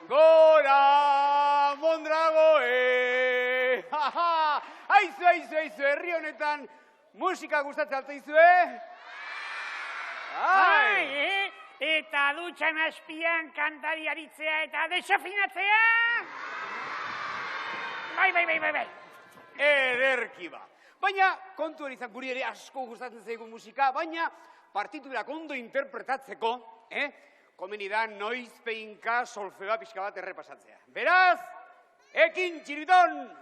Gora Mondragoe! Aizu, herri honetan musika gustatzen altaizue? Eta dutxan azpian kantari aritzea eta desafinatzea? Bai. Ederki ba. Baina, kontu hori izan, guri ere asko gustatzen zaigu musika, baina partiturak ondo interpretatzeko, komeni da noizpeinka solfeoa pixka bat errepasatzea. Beraz, ekin txiriton!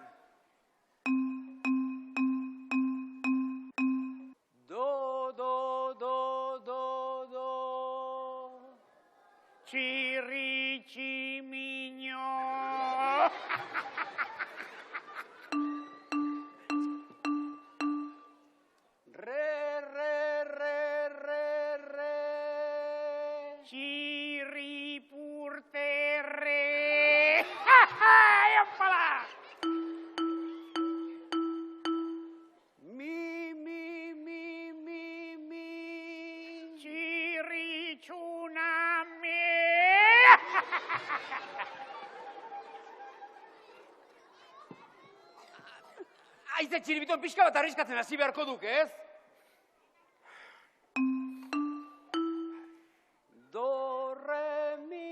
Txirri tximiño. Re. Txirri purterre. Eopala! Mi. Txirri txuname. Aize txiribiton pixka bat arriskatzen hasi beharko duk, ez? Do, re, mi...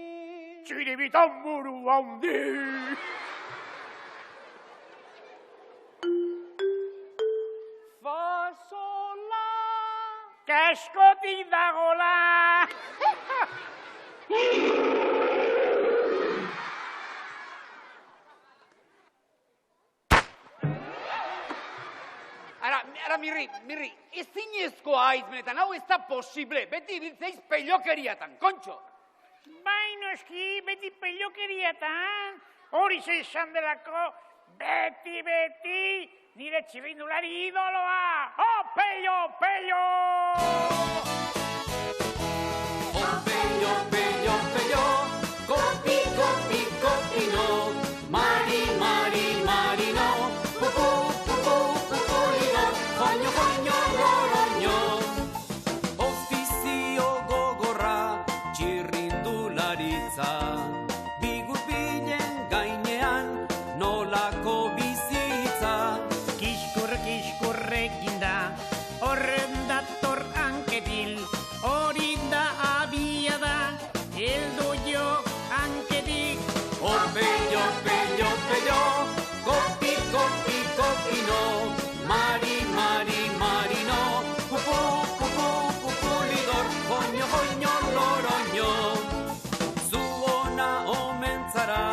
Txiribiton buru handi. Fa, sol, la... Kaskotik dagola. Ara, mirri, ez zinezkoa haiz benetan, hau ez da posible, beti biltzeiz pelokeriatan, kontxo! Bai, noski, beti pelokeriatan, hori zeizan delako, beti, nire txirrindulari idoloa! Oh, pello! Oh, pello, kopi, no, mari, no, Joño, loroño, ofizio gogorra, txirrindularitza. Bigurpilen gainean, nolako bizitza. Kiskurrekin da, horren dator hanketil, hori da abia da, heldu jo hanketik. Oh, pello, kopi, no, mari, no, pupulidor, joño, loroño. Zuona omentzara,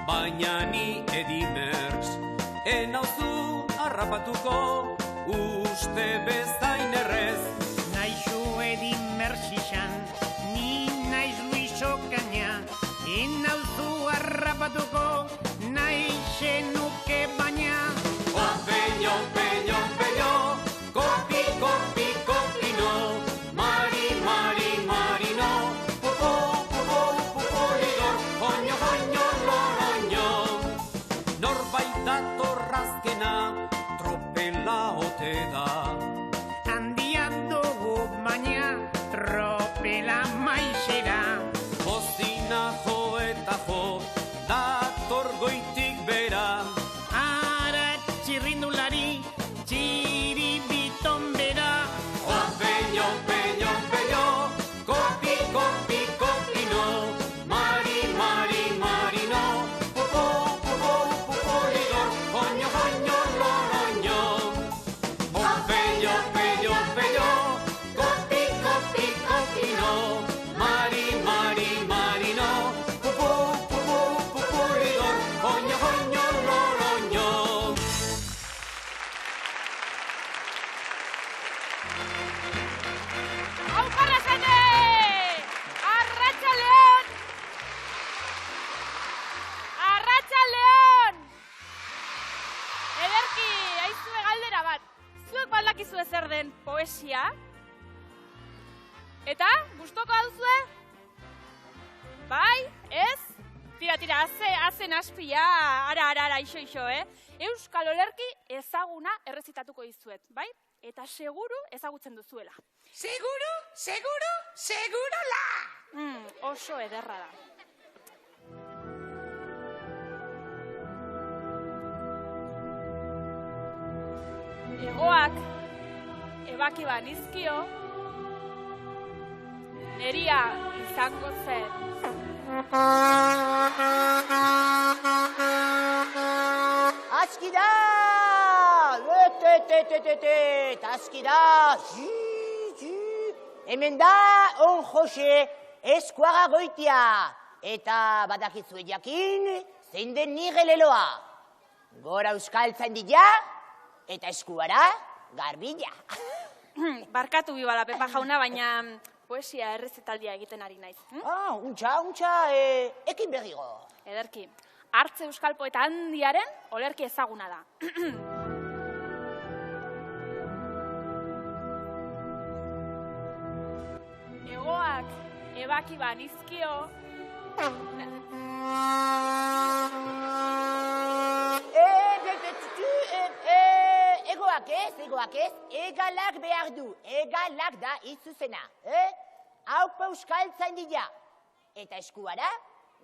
baina ni edimerx, enauzu harrapatuko, uste bezain errez. Naixu edimerx izan, ni naiz Luiso Kaina, enauzu harrapatuko, naizen nuke baina. Oh, pello, kopi, no, mari, no, pupulidor, joño, loroño. Norbait datorrazkena, tropela ote da. Handia dugu baina, tropela maizera. Bozina jo eta jo, dator goitik bera. Ara txirrindulari, txiribiton bera. Oh, pello, kopi, no, mari, no, pupulidor, joño, loroño. Oh, pello, kopi, no, mari, no, pupulidor, joño, loroño. Auparrazane! Arratsaldeon! Ederki, aizue galdera bat. Zuek badakizue zer den poesia? Eta, gustoko duzue? Bai, ez? Tira, azen azpia, ara, ixo, euskal olerki ezaguna errezitatuko dizuet, bai? Eta seguru ezagutzen duzuela. Seguro, seguro, segurola! Oso ederra da. Hegoak ebaki banizkio, neria izango zen. Aski da! Aski da! Hemen da, on Jose, eskuaga goitia. Eta badakizue jakin, zein den nire leloa. Gora euskaltzen dira, eta eskuara garbila. Barkatu bibala, Pepa jauna, baina poesia errezitaldia egiten ari naiz. Untxa, ekin berrigo. Ederki, hartze euskal poeta handiaren olerki ezaguna da. Hegoak ebaki banizkio, Egoak ez, egalak behar du, egalak da izuzena. Haupa euskaltzen dira, eta eskuara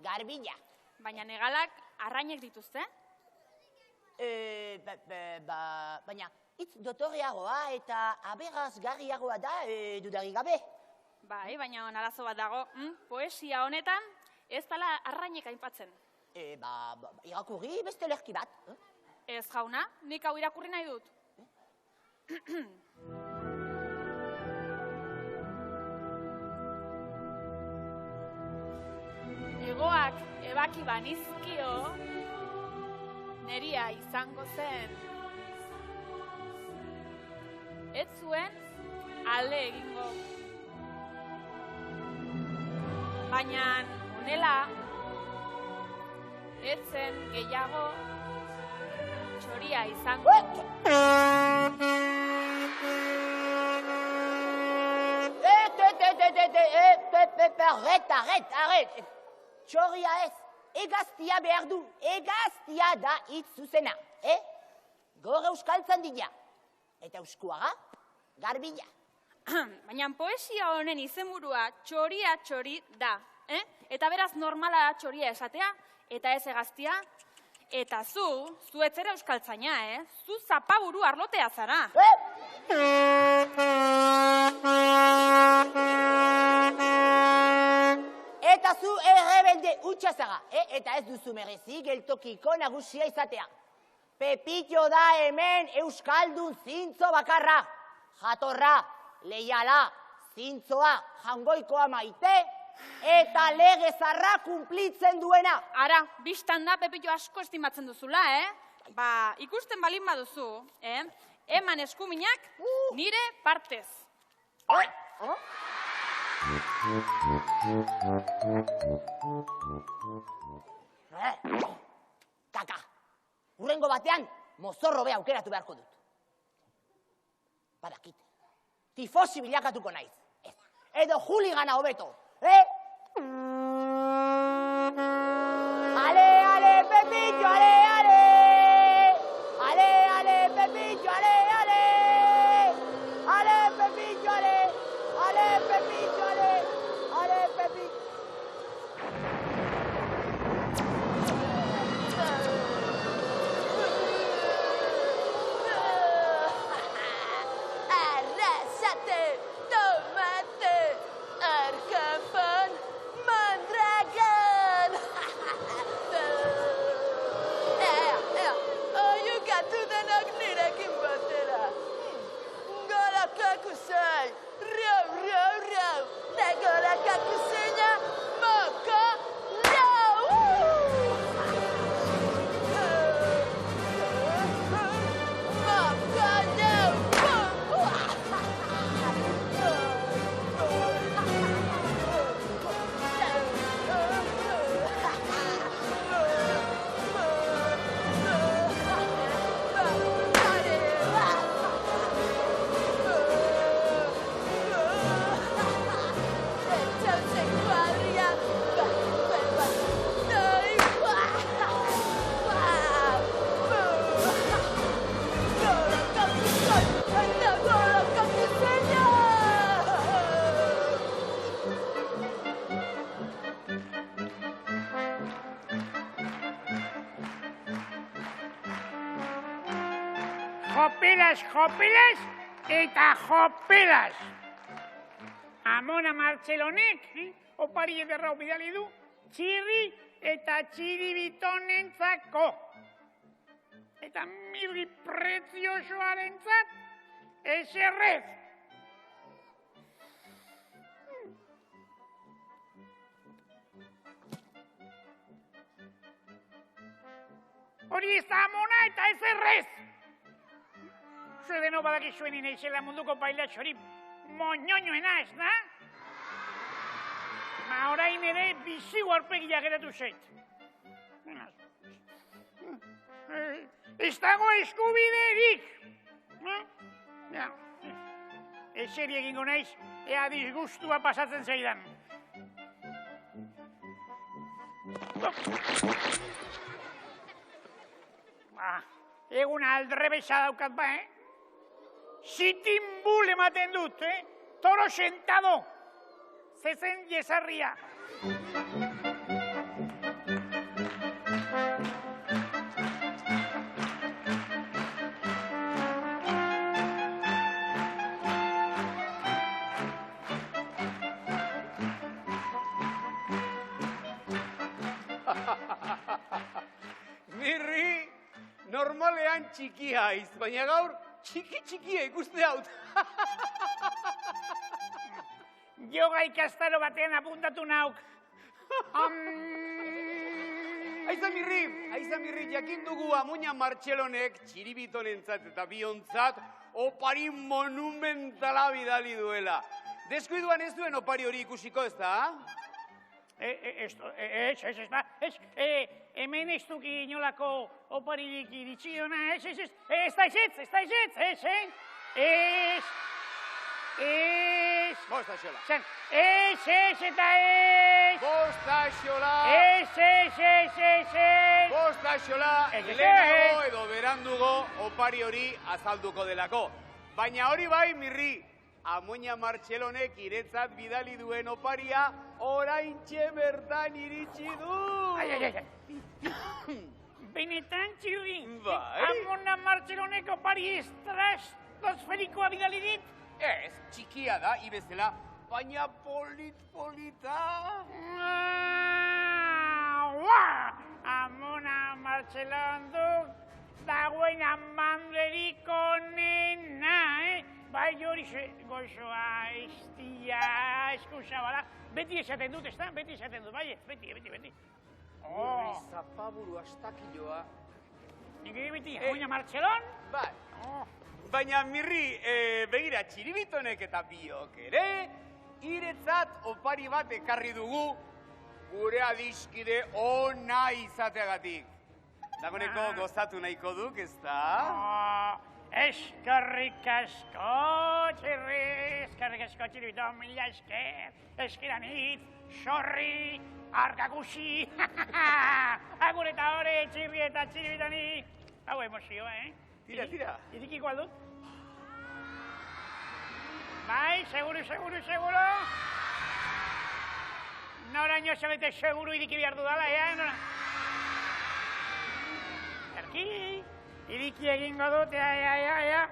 garbila. baina negalak arrainek dituzte? Baina hitz dotorreagoa eta aberasgarriagoa da dudarik gabe. Bai, baina arazo bat dago, poesia honetan ez dela arrainek aipatzen. Irakurri beste lerki bat. Ez jauna, nik hau irakurri nahi dut. Hegoak ebaki banizkio, neria izango zen. Ez zuen alde egingo. Baina honela, ez zen gehiago txoria izango. Arret. Txorria ez, egaztia behar du, egaztia da hitz zuzena. Gaur euskaltzen dira, eta euskuaga garbila. Baina poesia honen izenburua txoria txori da. Eta beraz normala da txoria esatea, eta ez egaztia. Eta zu etzera euskaltzaina, zu zapaburu arlotea zara. Eta zu errebelde utxa zaga, eta ez duzu merezi geltokiko nagusia izatea. Pepito da hemen euskaldun zintzo bakarra, jatorra, leiala, zintzoa, jangoikoa maite, eta lege zarra kumplitzen duena. Ara, biztan da Pepito asko estimatzen duzula, ikusten balin baduzu, eman eskuminak nire partez. Kaka, urrengo batean mozorro be aukeratu beharko dut. Badakit, tifosi bilakatuko naiz. Edo juligana hobeto. Ale, Pepito, ale. Ale, Pepito, ale. Ale, Pepito, ale. Ale, Pepito, ale. Ale, Pepito. Arrasate, tomate, arcafón, mondragón. Oiukatu denok nirekin batera. Gorakaku zai, rau, da gorakaku zeina, moko, Don't say jopelas eta jopelas. Amona Martxelonek, opari ederra bidali du, txirri eta txiribitonentzako. Eta Mirri preziosoarentzat, eserrez. Hori ez da Amona eta eserrez. Zue deno badakizuen inaizela munduko bailatxori moñoñoena, ez da? Ma orain ere bizi aurpegia geratu zait. Ez dago eskubiderik. Eseri egingo naiz, ea disgustua pasatzen zaidan. Egun aldrebesa daukat ba, Sitimbul ematen dut, Toro sentado. Zezen jesarria. Mirri, normalean txikia haiz, baina gaur txikia ikuste haut. Yoga ikastaro batean apuntatu nauk. Aiza Mirri, jakin dugu Amona Martxelonek txiribitonentzat eta biontzat opari monumentala bidali duela. Deskuiduan ez duen opari hori ikusiko, ez da? Hemen ez duki inolako oparirik iritziona, ez Bostaxola. Bostaxola, lehenago edo berandugo opari hori azalduko delako. Baina hori bai, Mirri, Amona Martxelonek iretzat bidali duen oparia oraintxe bertan iritsi du. Benetan, txirri? Bai. Amona Martxelonek opari estratosferikoa bidali dit? Ez, txikia da, ibezela, baina polita. Amona Martxelon du dagoen amandrerik onena, Bai hori gozoa, estia, eskuzabala. Beti esaten dut, ez da? Beti esaten dut, bai, beti. Mirri, zapaburu astakilloa. Nire beti, Amona Martxelon? Bai. Baina, Mirri, begira, txiribitonek eta biok ere, iretzat opari bat ekarri dugu gure adiskide ona izateagatik. Dagoneko gozatu nahiko duk, ez da? Eskerrik asko, txiribiton, mila esker, eskiranit, sorri, arkakusi, agur eta hori, txirri eta txiribitoni. Hau emozioa, Tira. Irikiko aldut? Bai, seguro. Noraino zabete seguro iriki behar dudala, Erki, iriki egingo dut, ea.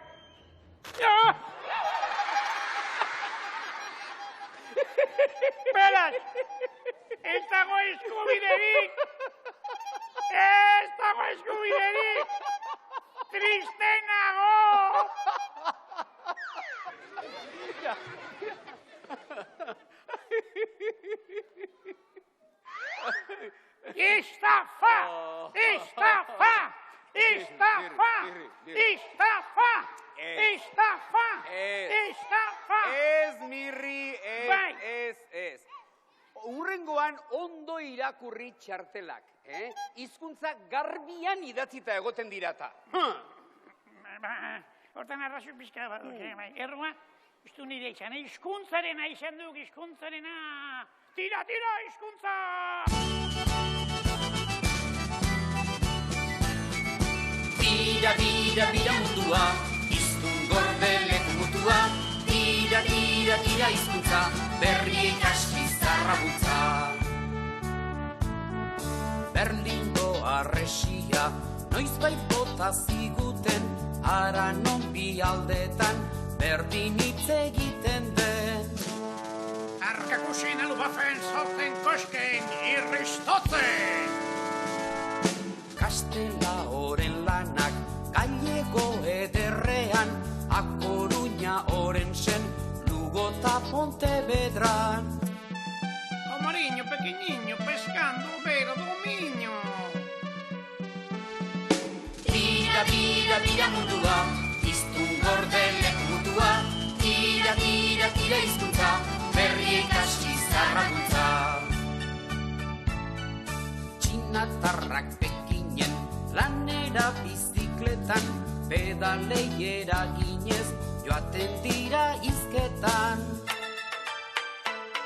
Beraz, ez dago eskubiderik! Tristenago! Estafa! Ez, Mirri, ez. Urrengoan ondo irakurri txartelak, hizkuntza garbian idatzita egoten dirata. Hortan arrazio pizka bat, errua, ez du nire izan, hizkuntzarena izan duk, hizkuntzarena. Tira, hizkuntza! Tira mundua, hiztun gordelek mutua. Tira hizkuntza, berriek aski zarrabutza. Berlingo arresia, noizbait bota ziguten, ara non bi aldetan berdin hitz egiten den. Arkakusin alubafen zauten kosken irristotzen. Kastela oren lanak gallego ederrean, a Coruña Orensen, Lugo ta Pontevedran. Amariño pequeñiño pescando vera dominio. Tira, tira, tira mundua, iztun gordelek mutua, tira, tira, tira hizkuntza, berriek hasi zarrakuntza. Txinatarrak Pekinen, lanera bizikletan, pedaleiera ginez, joaten dira izketan.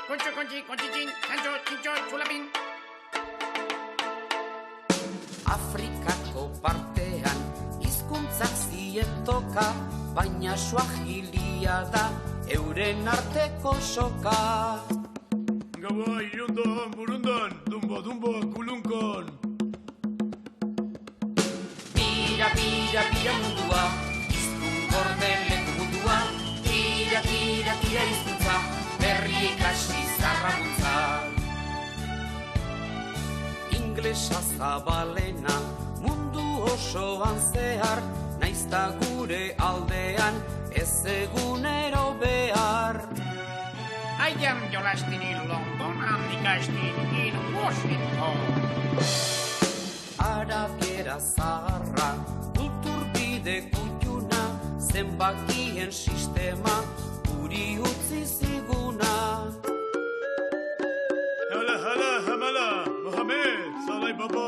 Kontxo, kontxi, kontxitxin, txantxo, txintxo, txulapin. Afrikako partean hizkuntzak zien toka, baina suahilia da euren arteko soka. Gaua, irundon, burundon, dumbo, dumbo, kulunkon. Pira, pira, pira mundua, izkun gordelek mundua, tira, tira, tira hizkuntza, berriek hasi zarraguntza. Inglesa zabalena, mundu osoan zehar, naizta gure aldean, ez egunero behar. I am jolastin in London, handikastin in Washington. Arabiera zaharra, kulturbide kutxuna, zenbakien sistema, guri utzi ziguna. Hala, hala, hamala, Mohamed, salai baba.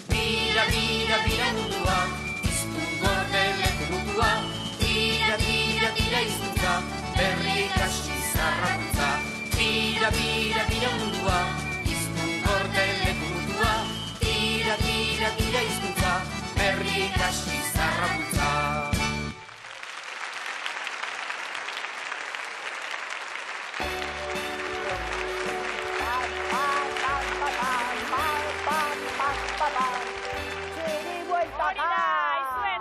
Bira, bira, bira mundua, izkun gordelek mundua, tira, tira, tira hizkuntza, berriek hasi zarrakuntza. Bira, bira, bira mundua, izkun gordelek mundua, tira, tira, tira hizkuntza, berriek hasi zarrakuntza. Hori da, aizue,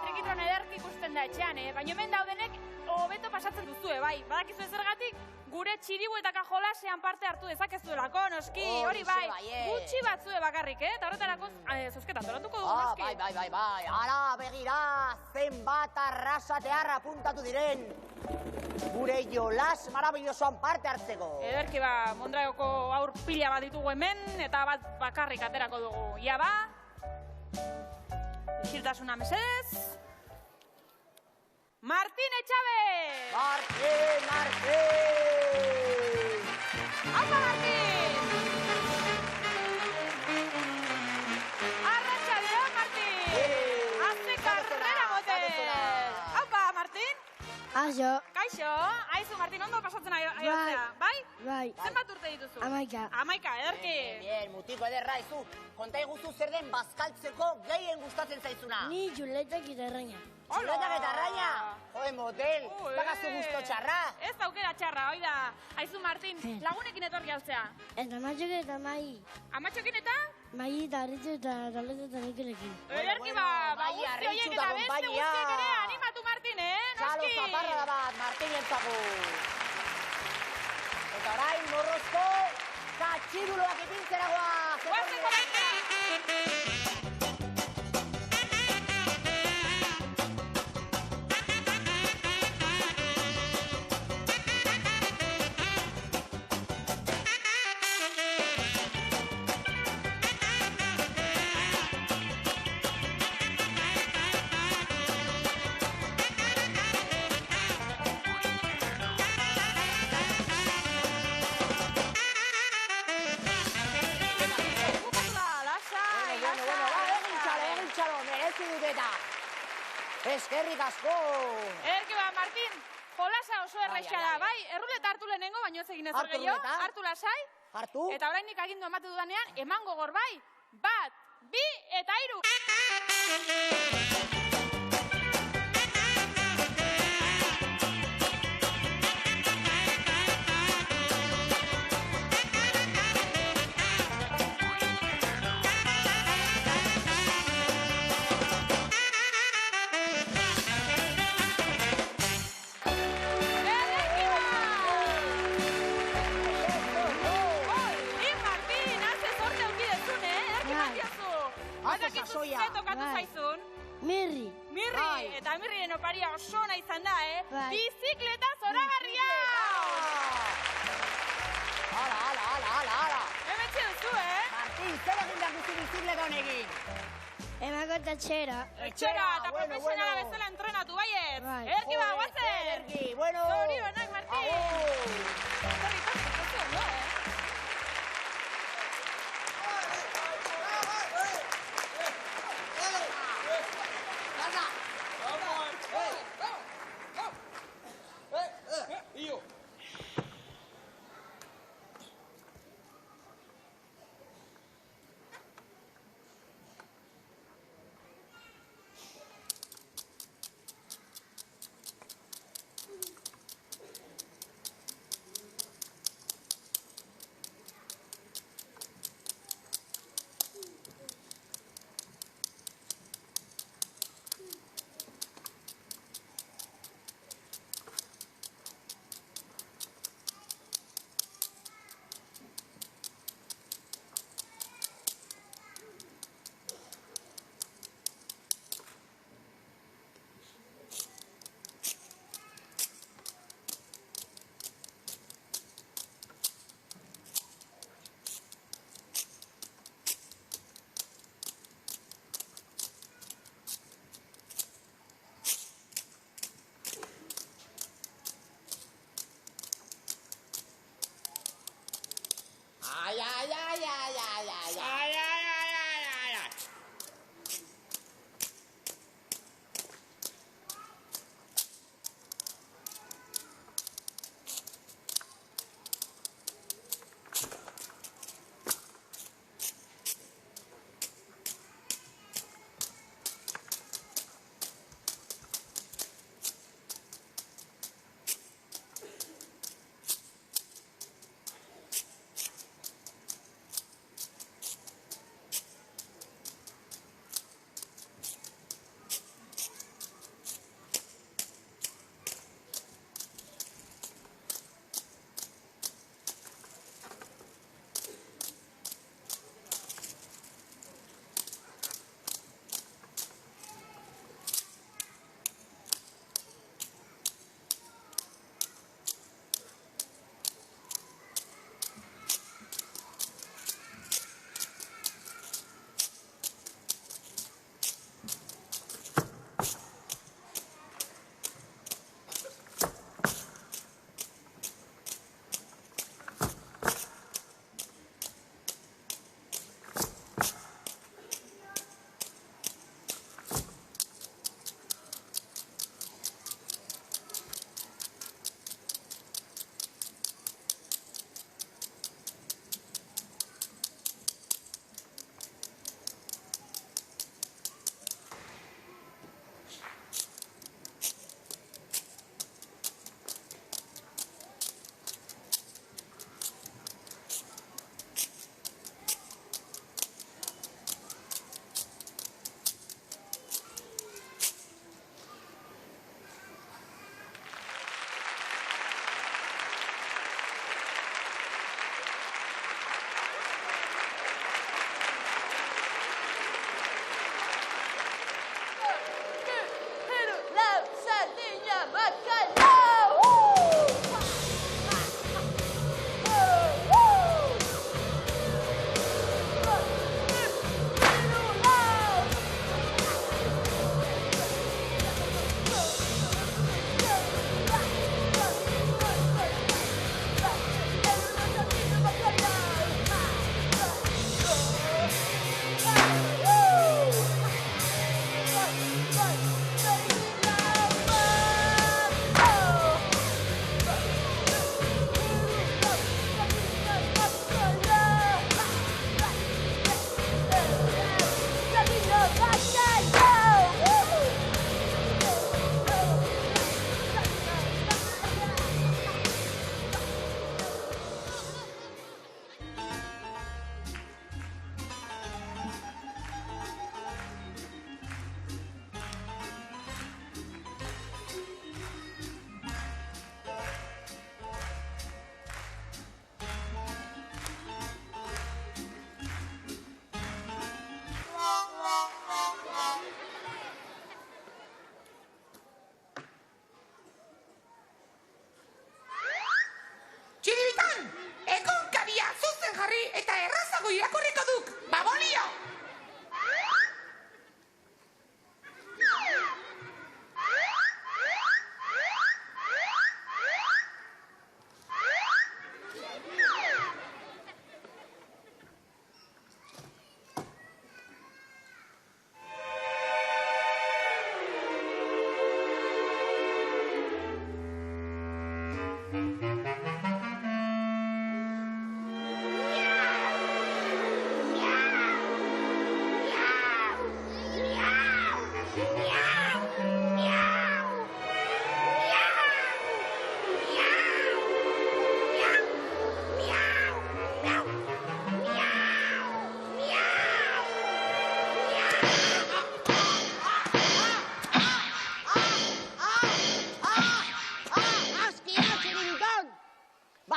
trikitron ederki ikusten da etxean, baina hemen daudenek hobeto pasatzen duzue, bai. Badakizue zergatik, gure txiribuetaka jolasean parte hartu dezakezuelako, noski, hori bai. Gutxi batzue bakarrik, eta horretarako zozketa toratuko dugu, noski. Bai. Ara, begira, zenbat arrasatear apuntatu diren. Gure jolas marabillosoan parte hartzeko. Ederki ba, Mondragoko aur pila bat ditugu hemen, eta bat bakarrik aterako dugu. Ia ba, isiltasuna mesedez. Martin Etxabe! Martin! Aupa, Martin! Arratxaldeon, Martin! Hazte karrera moten! Aupa, Martin! Aio, Kaixo, aizu, Martin, ondo pasatzen aiatzea, bai? bai, Zenbat urte dituzu? 11. 11, ederki. Bien, mutiko ederra, izu. Konta iguzu zer den bazkaltzeko gehien gustatzen zaizuna. Ni juletak gitarraina. Txuletak eta arraina. Joe, motel, bagazu gusto txarra. Ez aukera txarra, hoi da. Aizu, Martin, lagunekin etorri altzea. Eta matxok eta mai. Amatxokin eta? Mai eta harritzu eta tableta eta nikelekin. Ederki ba, guzti horiek eta beste guztiek ere animatu, Martin, Txalo noski? zaparra da bat, Martin entzago. Eta orain, morrozko, katxiruloak ipintzeragoa. Guazteko baita! Eskerrik asko! Ederki ba, Martin, jolasa oso erraixa da, bai? Erruleta hartu lehenengo, baino ez egin ezer gehiago, hartu lasai. Hartu? Eta orainik agindu emate dudanean, eman gogor bai, 1, 2 eta 3. Tamirrien oparia oso ona izan da, Bai. Bizikleta zoragarria! Hala. Hemen duzu, Martin, zer egin behar duzu bizikleta honekin? Emako eta txera. Etxera, eta profesionala bezala entrenatu, baiet! Bai. Ederki ba, guazen! Ederki, bueno! Zorionak, Martin! Zorritan, zorritan, no,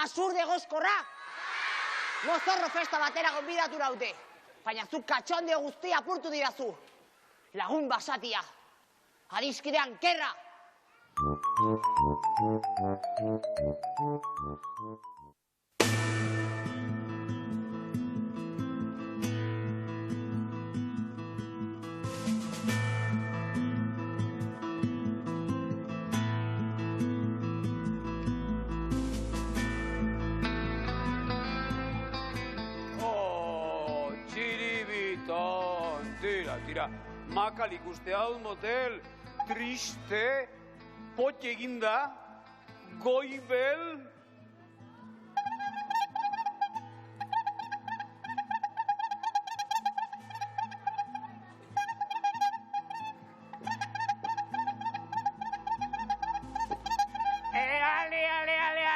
Basurde gozkorra! Mozorro festa batera gonbidatu naute. Baina zu katxonde guztia apurtu dirazu. Lagun basatia. Adiskidean kerra! Tira, makal ikuste hau motel, triste, pot eginda, goibel.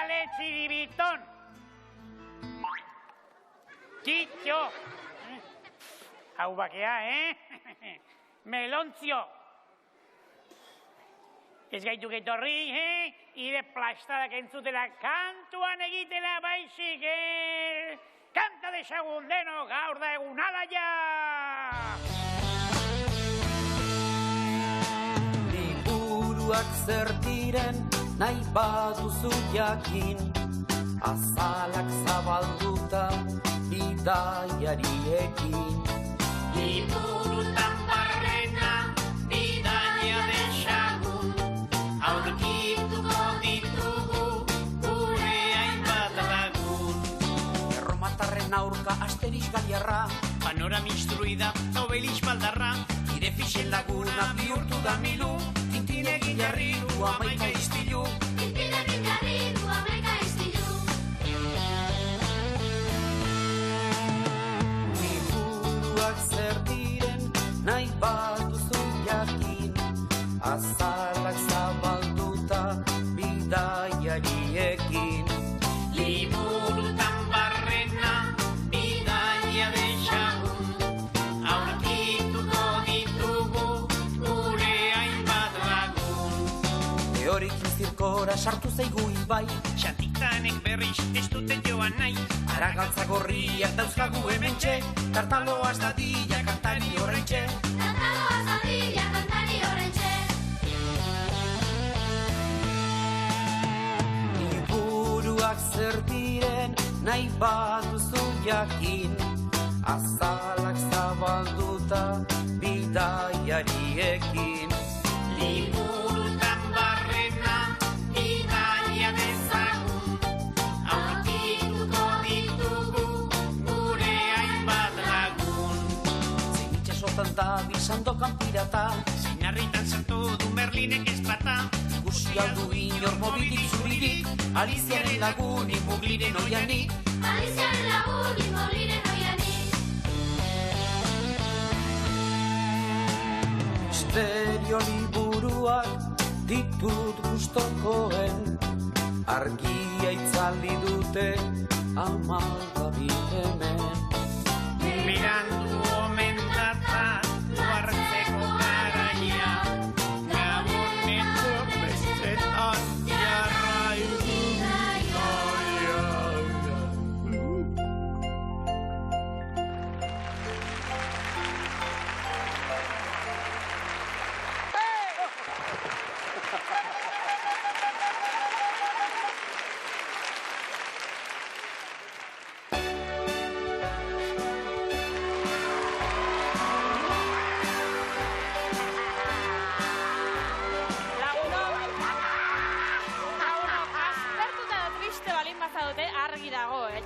Ale, txiribiton. Kitxo. Hau bakea, Melontzio. Ez gaitu getorri, ire plastadak entzutela kantuan egitela baizik, Kanta desagun deno, gaur da egun alaia! Liburuak zer diren nahi baduzu jakin, azalak zabalduta bidaiariekin. Liburutan barrena bidaia desagun, aurkituko ditugu gure hainbat lagun. Erromatarren aurka Asterix Galiarra, Panorama instruida, Obelix Baldarra, nire fixen laguna bihurtu da Milu, Tintinegin jarri du amaika iztilu. Tintinegin jarri du amaika iztilu. Zer diren nahi baduzu jakin, azalak zabalduta bidaiariekin. Liburutan barrena bidaia desagun, aurkituko ditugu gure hainbat lagun. Teorikin zirkora sartu zaigu ibai, xatitanek berriz ez dute joan nahi. Aragaltza gorriak dauzkagu hementxe, tartaloaz dadila kantari horrentxe. Tartaloaz dadila kantari horrentxe. Liburuak zer diren nahi baduzu jakin, azalak zabalduta bidaiariekin. Liburutan barrena bidaia dezagun, aurkituko ditugu gure hainbat lagun. Zein itxasotan da bizandokan pirata, zein harritan sartu du Merlinek ezpata. Ikusi aldu inor mobilik zuririk, Aliziaren lagunik Mugliren oianik. Aliziaren lagunik Mugliren oianik. Misterio liburuak ditut gustokoen, argia itzali dute amalgabi hemen. Mirandu omen data duartzeko garaia, gaboneko bestetan jarrai.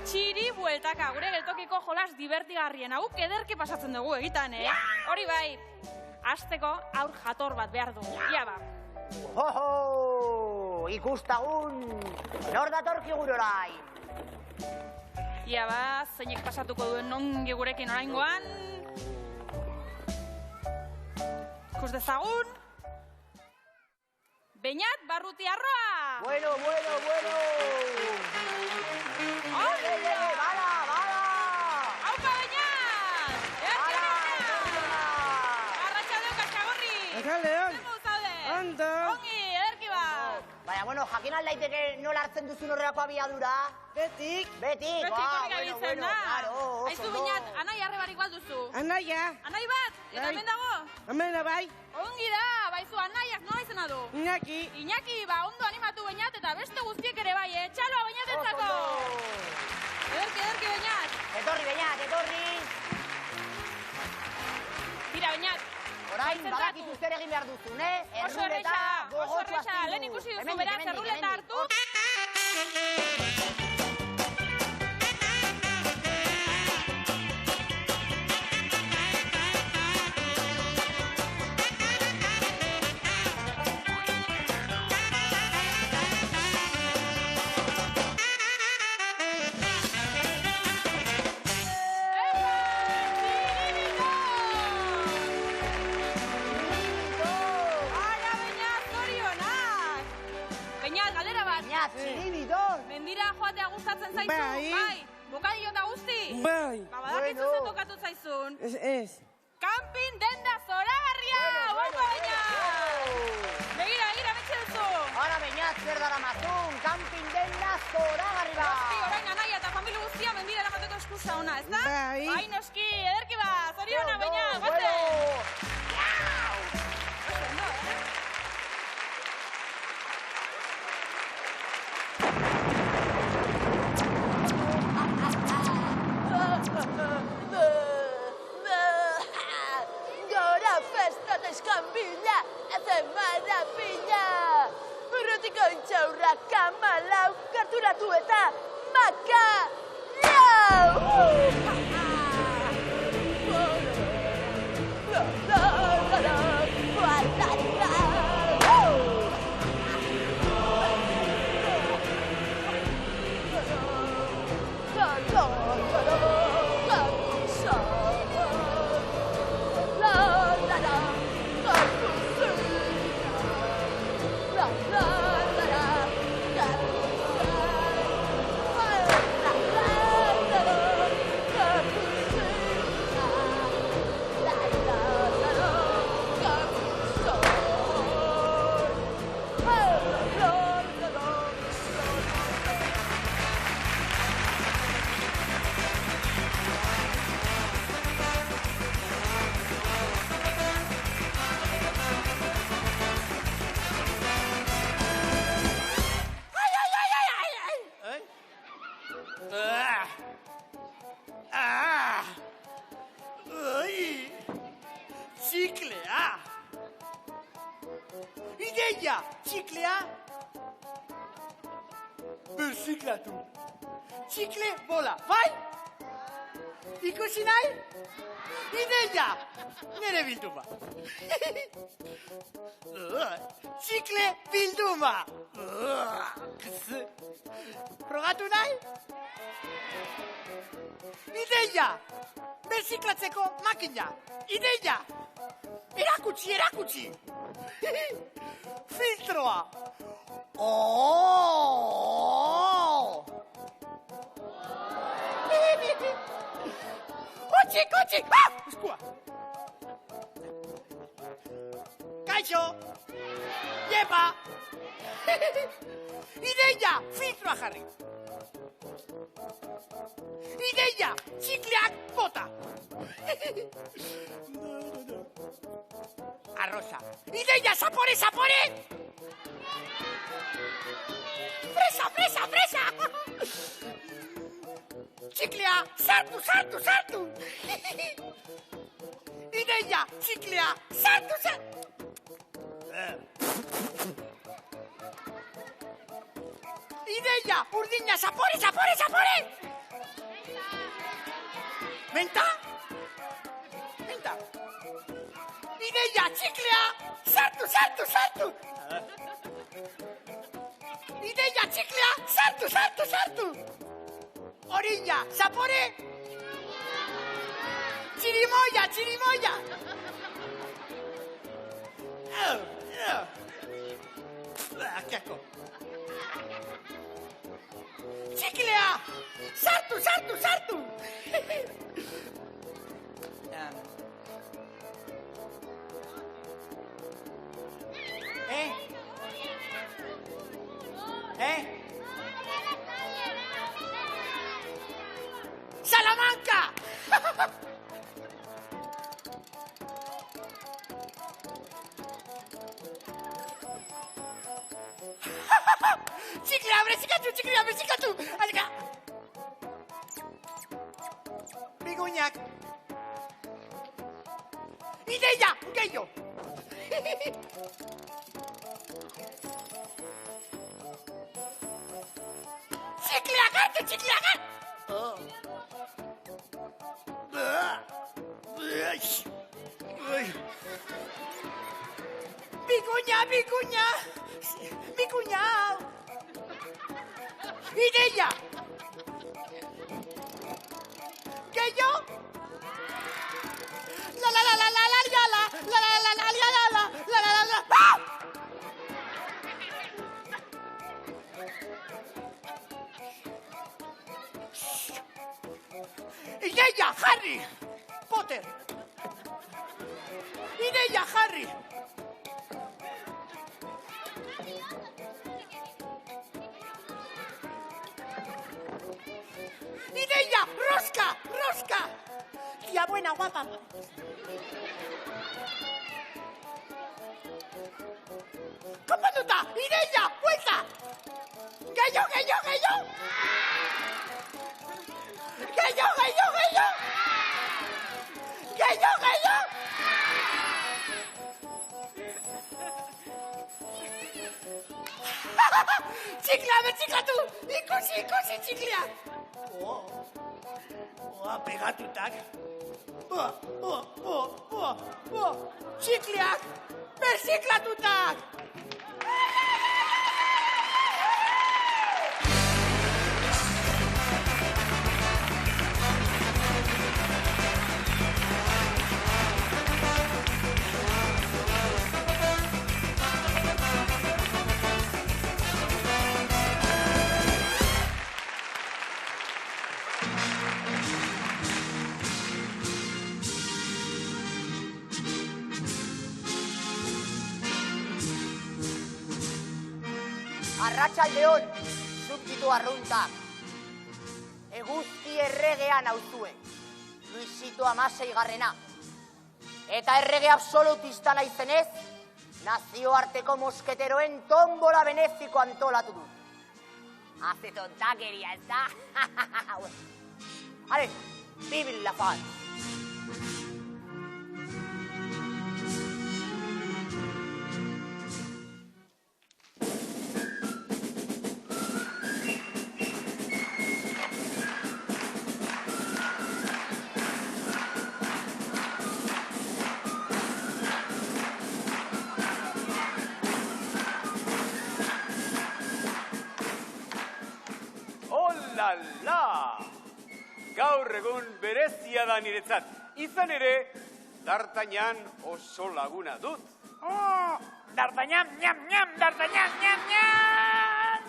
Txiri bueltaka, gure geltokiko jolas divertigarrien hau ederki pasatzen dugu egitan, Hori bai, hasteko aur jator bat behar du, ia ba. Oho, ikustagun, nor datorkigun orain. Ia ba, zeinek pasatuko duen ongi gurekin oraingoan. Ikus dezagun. Beñat Barrutiarroa! Bueno! Bala! Aupa, Beñat! Arratxaldeo Kaskagorri! Arratxaldeon! Zer modu zaude? Ondo! Ongi, ederki bat! Baina, jakin aldaiteke nola hartzen duzun horrelako abiadura? Betik! Betik horrek abiltzen da! Claro, Aizu, Beñat, anai arrebarik balduzu. Anaia! Anai bat? Eta hemen dago? Hemen da bai! Ongi da, baizu anaiak nola izena du? Iñaki! Iñaki, ondo animatu Beñat eta beste guztiek ere bai, txaloa Beñatentzako! Ederki, Beñat! Etorri, Beñat, etorri! Tira, Beñat! Orain, badakizu zer egin behar duzun, Oso erresa, lehen ikusi duzu, beraz, erruleta hartu. Mendira joatea gustatzen zaizu? Bai. Bokadillo eta guzti? Bai. Badakizu ze tokatu zaizun? Ez. Camping denda zoragarria! Guapo, Beñat! Begira, betxe duzu! Ara, Beñat, zer dara mazun, camping denda zoragarri bat! Noski, orain anaia eta familia guztia mendira eramateko eskusa ona, ez da? Bai. Bai, noski, ederki bat! Zoriona, Beñat, guazen! Gora festa deskanbila, hace maravilla. Urrutiko intxaurra kamalau, karturatu eta maka lau! Txiklea! Ideia! Txiklea! Birziklatu! Txikle bola, bai? Ikusi nahi? Ideia! Nere bilduma! Txikle bilduma! Progatu nahi? Ideia! Birziklatzeko makina! Ideia! Erakutsi! Filtroa! Hutsik! Eskua! Kaixo! Jepa! Ideia! Filtroa jarri! Ideia! Txikleak bota! Arroza! Ideia! Zapore! Fresa! Txiklea! Sartu! Ideia! Txiklea! Sartu! Ideia! Urdina! Zapore! Menta! Ideia! Txiklea! Sartu! txiklea, sartu. Orilla, zapore. Txirimoia. Qué asco. Txiklea, sartu. Salamanca! Txiklea, bezikatu! Alika! Biguñak! Ideia, gehiago! Txikleak! Biguña! Ideia! Gehiago? La. Ideia, Harry! Potter! Ideia, Harry! Ideia, rosca! Tía buena, guapa. Kompatuta, ideia, vuelta! Gehiago! Txiklea, betsiklatu! Ikusi, txiklea! Pegatutak! Txikleak! Betsiklatutak! Arratsaldeon, subditu arruntak. Eguzki erregea nauzue, Luisito Amaseigarrena. Eta errege absolutista naizenez, nazioarteko mosketeroen tombola benefiko antolatu dut. Hace tontakeria, ez da? Hale, vive la paz. Gaur egun berezia da niretzat. Izan ere, D'Artagnan oso laguna dut. D'Artagnan, ñam, D'Artagnan, ñam!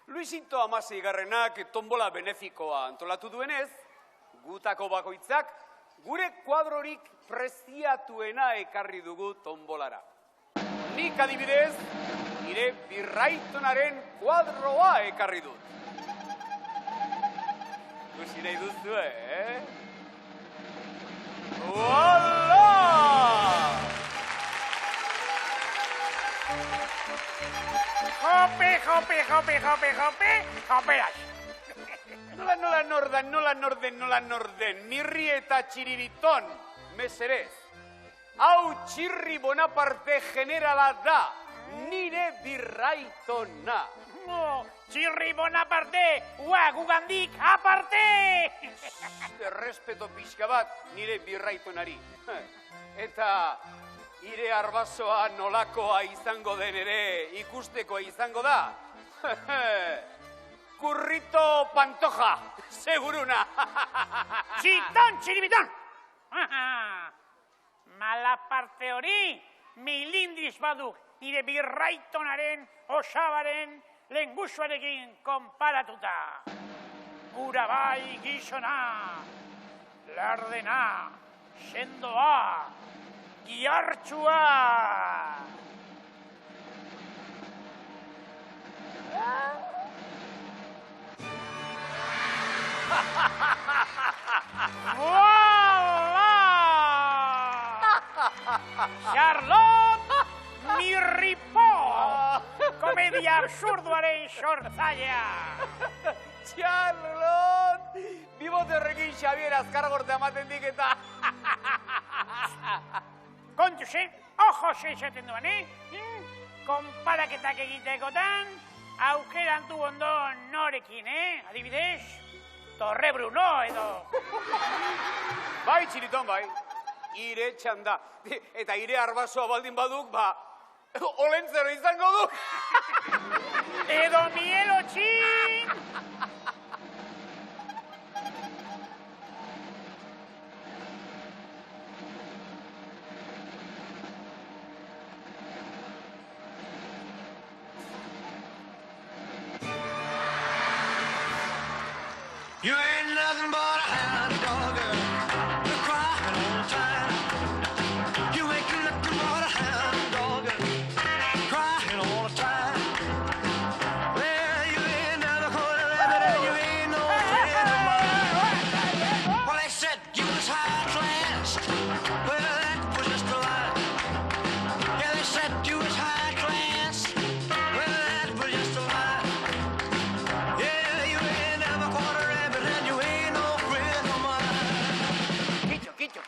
Luisito Amaseigarrenak tombola benefikoa antolatu duenez, gutako bakoitzak gure kuadrorik preziatuena ekarri dugu tombolara. Nik adibidez, nire birraitonaren kuadroa ekarri dut. Ikusi nahi duzu, Uala! Joperas! Nola norden, mirri eta txiribiton, meserez. Hau Txirri Bonaparte generala da, nire birraitona. Txirri Bonaparte, gugandik aparte! Errespeto pixka bat nire birraitonari. Eta ire arbasoa nolakoa izango den ere ikusteko izango da. Kurrito Pantoja, seguruna. Txiton, txiribiton! Mala parte hori, milindriz baduk nire birraitonaren, osabaren, lengusuarekin konparatuta. Gura bai gizona, lardena, sendoa, giartxua. Charlotte Mirripo, komedia absurduaren sortzailea. Charlotte, biboterrekin Xavier azkargorte ematen dik eta. Kontuz, ojo esaten duan, konparaketak egitekotan, aukeran du ondo norekin, adibidez, Torre Bruno edo. Bai, txiriton, bai. Ire txanda. Eta ire arbasoa baldin baduk, olentzero izango du. Edo mielo txin. You ain't nothing but a hound dog, you're crying all the time. You ain't nothing but a hound dog, crying all the time. Well, you ain't never caught a rabbit and you ain't no friend of mine. Well, they said you was high class, well, that was just a lie. Yeah, they said you was high class, well, that was just a lie. Yeah, you ain't never caught a rabbit and you ain't no friend of mine. Kitxo,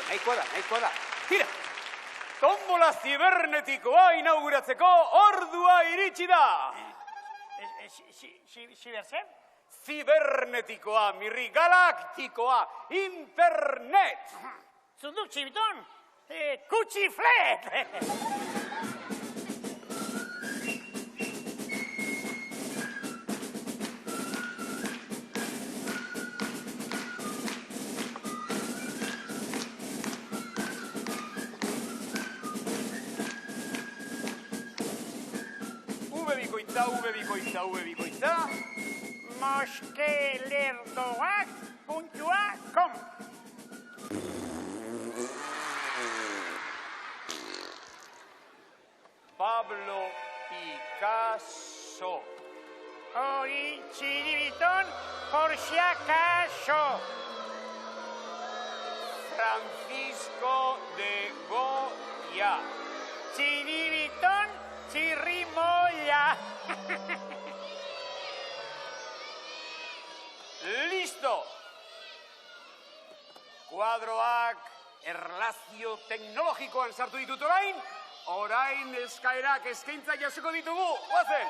nahikoa da. Tira, tombola zibernetikoa inauguratzeko ordua iritsi da. Ziberzer? Zibernetikoa, mirri galaktikoa, internet. Zunduk, txibiton, kutsiflet. Ube bikoitza. Moskelerdoak.com. Pablo Picasso. Hori txiribiton, por si acaso. Francisco de Goya. Txiribiton, txirrimoia. Listo! Kuadroak erlazio teknologikoan sartu ditut orain eskaerak eskaintza jasoko ditugu, guazen!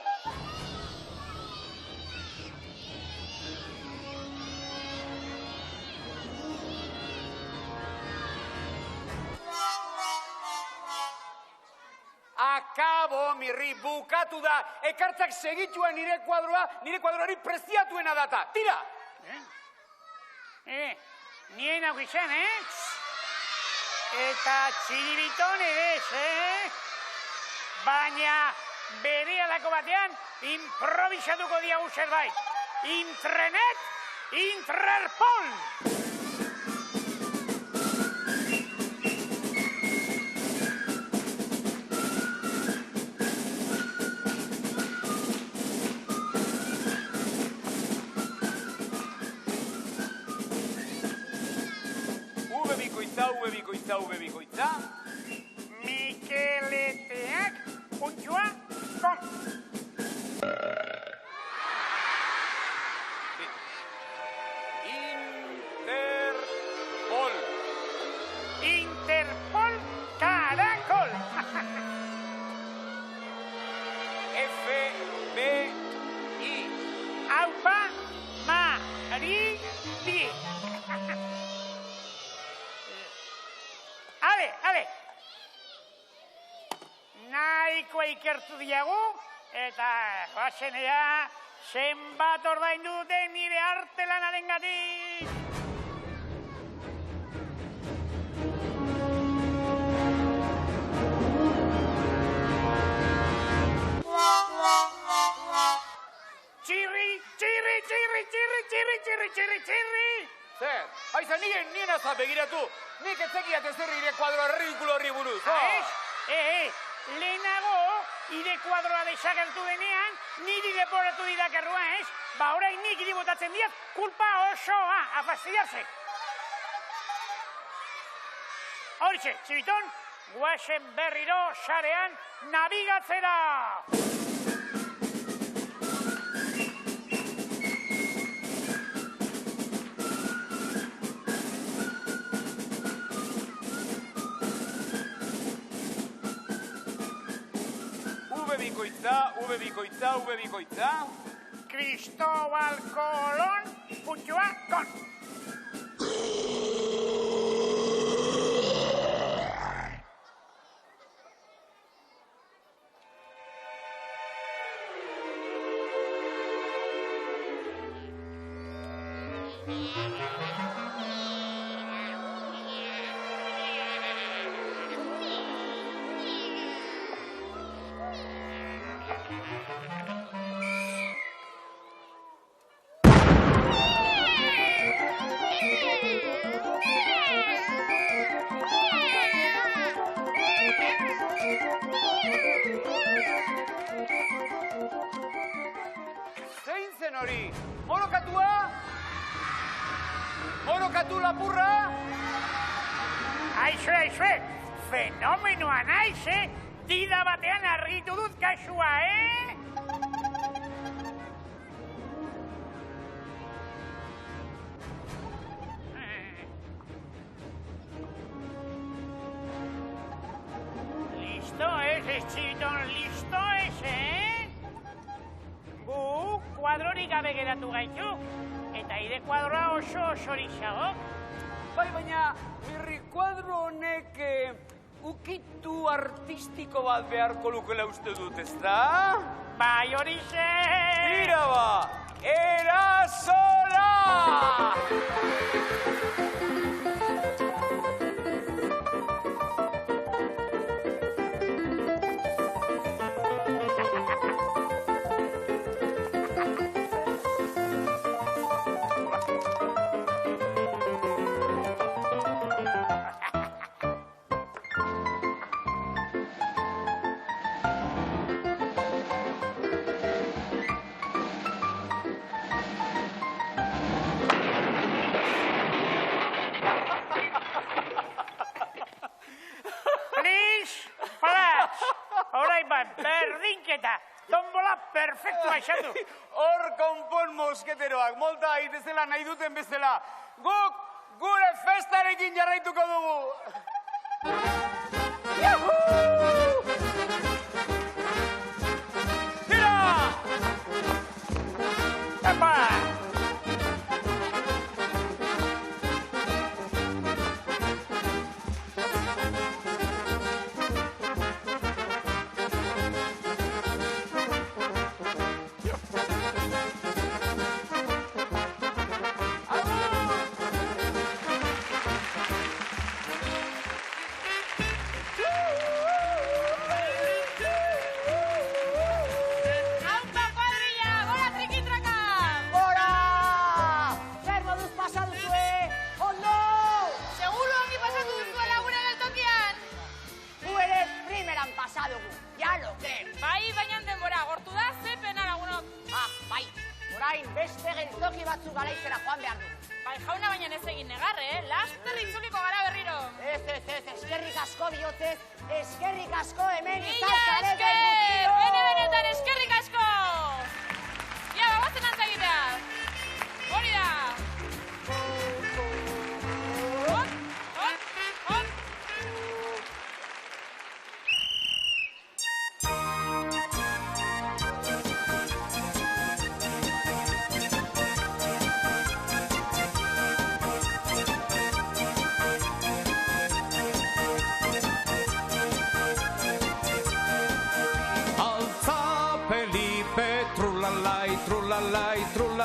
Akabo, mirri, bukatu da. Ekartzak segituen nire kuadroari preziatuena data. Tira! Nien hau izan, Eta txiribiton ere, Baina bere alako batean improvisatuko diagu zerbait. Intranet, Intrarpol! Ube bikoitza. Mikeleteak.com. Interpol. Interpol Caracol. FBI. Aupa Maribi. Ale. nahikoa ikertu diagu, eta bazenera, zenbat ordaindu duten nire artelanarengatik. Txirri! Zer, haiza nien azat begiratu, nik etzekiat ez ire kuadroa ridikulo horri buruz. Lehenago, ire kuadroa desagertu denean, niri leporatu didakerrua, ez? Ba, orain nik iri botatzen diat, kulpa osoa, a fastidiarse. Horixe, txibiton, guazen berriro sarean nabigatzera! V bikoitza. Cristóbal Colón, puntua, con. Zein zen hori? Morokatua? Morokatu lapurra? Aizue, fenomenoa naiz, Dida batean argitu dut kasua, Listo ez, txiton, listo ez, Gu kuadrorik gabe geratu gaitu, eta ire kuadroa oso rixago. Bai, baina, mirri kuadro honek ukitu artistiko bat beharko lukela uste dut, ez da? Bai, horixe! Tira ba! Erasola! Berdinketa, tombola perfektua esatu. Hor konpon mosketeroak, molta aitezela nahi duten bezala. Guk gure festarekin jarraituko dugu. Tira! Epa! Beste geltoki batzuk garaizera joan behar du. Bai, jauna baina ez egin negar, Laster itzuliko gara berriro. Ez, eskerrik asko bihotzez, eskerrik asko hemen izan zareten guztio! Benetan eskerrik asko! Ja, bagoazen antzagitea! Hori da!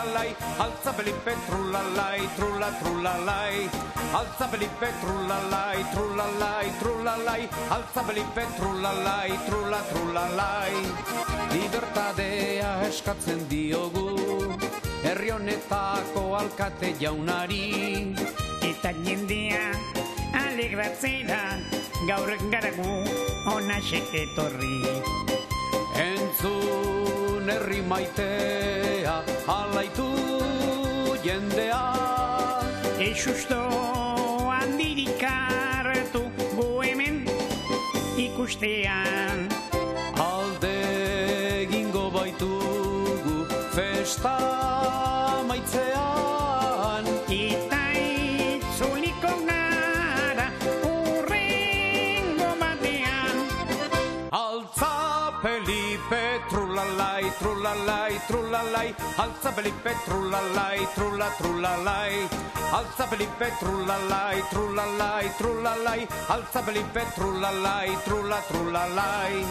trulalai, altza Felipe trulalai, trulalai, altza Felipe trulalai, trulalai, altza Felipe trulalai, trulalai. Libertadea eskatzen diogu, herri honetako alkate jaunari. Eta jendea alegratzera, gaur garagu onaxe etorri. Entzun herri maitea, alaitu jendea. Susto handirik hartu gu hemen ikustean. Alde egingo baitugu festa maitzean. Eta itzuliko gara urrengo batean. Altza Felipe trulalai, trulalai, trulalai, altza Felipe trulalai, trulalai, altza Felipe trulalai, trulalai, trulalai, altza Felipe trulalai, trulalai.